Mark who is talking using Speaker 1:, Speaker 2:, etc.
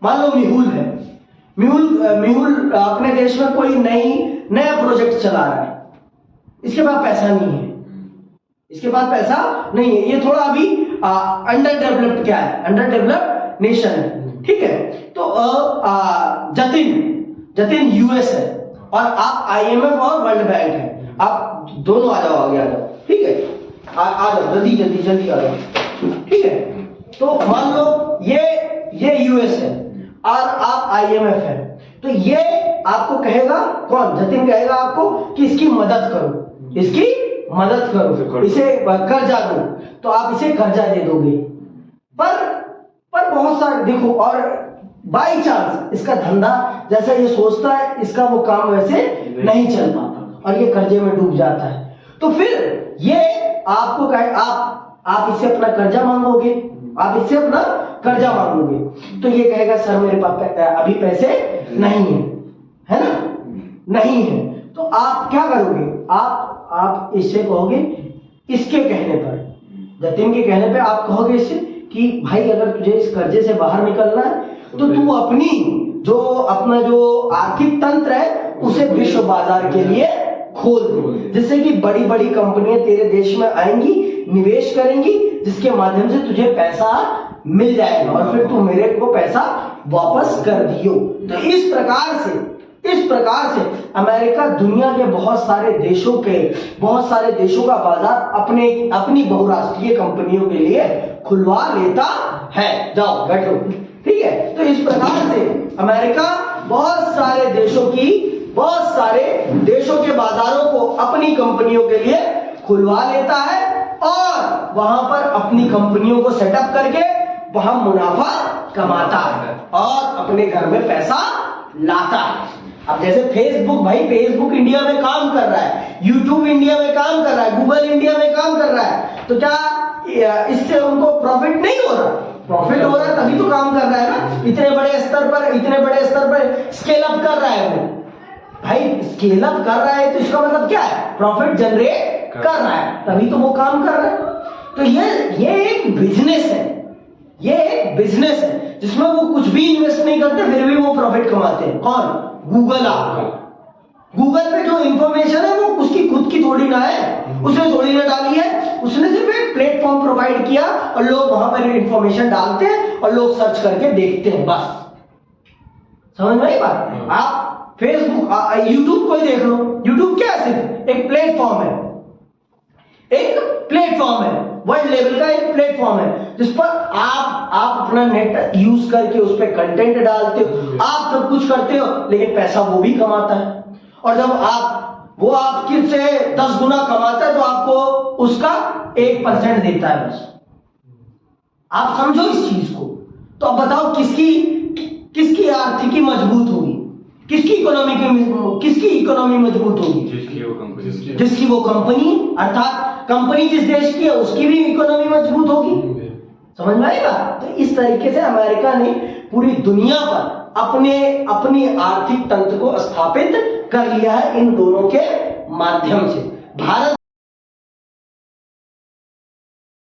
Speaker 1: मान लो मेहुल है, मेहुल अपने देश में कोई नया प्रोजेक्ट चला रहा है, इसके पास पैसा नहीं है, इसके पास पैसा नहीं है, ये थोड़ा अभी अंडर डेवलप्ड क्या है, अंडर डेवलप्ड नेशन है, ठीक है। तो जतिन यूएस है और आप आईएमएफ और वर्ल्ड बैंक है, आप दोनों आ जाओ, आगे आ जाओ, ठीक है, आ जाओ जल्दी आ जाओ, ठीक है। तो मान लो ये यूएस है और आप आईएमएफ है, तो ये आपको कहेगा, कौन, जतिन कहेगा आपको कि इसकी मदद करो, इसकी मदद करो, इसे कर्जा दो, तो आप इसे कर्जा दे दोगे। पर बहुत सारे देखो, और बाई चांस इसका धंधा जैसा ये सोचता है, इसका वो काम वैसे नहीं चल पाता और ये कर्जे में डूब जाता है, तो फिर ये आपको कहे, आप इससे अपना कर्जा मांगोगे, आप इससे अपना कर्जा मांगोगे, तो ये कहेगा सर मेरे पास अभी पैसे नहीं है ना, नहीं है, तो आप क्या करोगे, आप इससे कहोगे, इसके कहने पर, जतिन के कहने पे आप कहोगे इससे कि भाई अगर तुझे इस कर्जे से बाहर निकलना है तो तू अपना जो आर्थिक तंत्र है उसे विश्व बाजार के लिए खोल दे, जिससे कि बड़ी बड़ी कंपनियां तेरे देश में आएंगी, निवेश करेंगी, जिसके माध्यम से तुझे पैसा मिल जाएगा और फिर तू मेरे को पैसा वापस कर दियो। तो इस प्रकार से अमेरिका दुनिया के बहुत सारे देशों का बाजार अपनी बहुराष्ट्रीय कंपनियों के लिए खुलवा लेता है। जाओ बैठो, ठीक है। तो इस प्रकार से अमेरिका बहुत सारे देशों के बाजारों को अपनी कंपनियों के लिए खुलवा लेता है और वहां पर अपनी कंपनियों को सेटअप करके वहां मुनाफा कमाता है और अपने घर में पैसा लाता है। अब जैसे फेसबुक इंडिया में काम कर रहा है, यूट्यूब इंडिया में काम कर रहा है, गूगल इंडिया में काम कर रहा है, तो क्या इससे उनको प्रॉफिट नहीं हो रहा? प्रॉफिट हो रहा है, तभी तो काम कर रहा है ना। इतने बड़े स्तर पर स्केल अप कर रहा है वो। भाई स्केल अप कर रहा है तो इसका मतलब क्या है? प्रॉफिट जनरेट कर रहा है, तभी तो वो काम कर रहा है। तो ये एक बिजनेस है, जिसमें वो कुछ भी इन्वेस्ट नहीं करते फिर भी वो प्रॉफिट कमाते हैं। कौन? गूगल पे जो इंफॉर्मेशन है वो उसकी खुद की थोड़ी ना है, उसने थोड़ी ना डाली है, उसने सिर्फ एक प्लेटफॉर्म प्रोवाइड किया और लोग वहां पर इंफॉर्मेशन डालते हैं और लोग सर्च करके देखते हैं, बस। समझ में आई बात? आप फेसबुक, यूट्यूब को ही देख लो। यूट्यूब क्या है? सिर्फ एक प्लेटफॉर्म है, वर्ल्ड लेवल का एक प्लेटफॉर्म है, जिस पर आप अपना नेट यूज करके उस पर कंटेंट डालते हो, आप सब कुछ करते हो, लेकिन पैसा वो भी कमाता है। और जब वो आपके से 10 गुना कमाता है तो आपको उसका 1% देता है, बस। आप समझो इस चीज को। तो अब बताओ किसकी आर्थिकी मजबूत होगी, किसकी इकोनॉमी मजबूत होगी? जिसकी वो कंपनी, अर्थात कंपनी जिस देश की है उसकी भी इकोनॉमी मजबूत होगी। समझ में आएगा? तो इस तरीके से अमेरिका ने पूरी दुनिया पर अपनी आर्थिक तंत्र को स्थापित कर लिया है इन दोनों के माध्यम से। भारत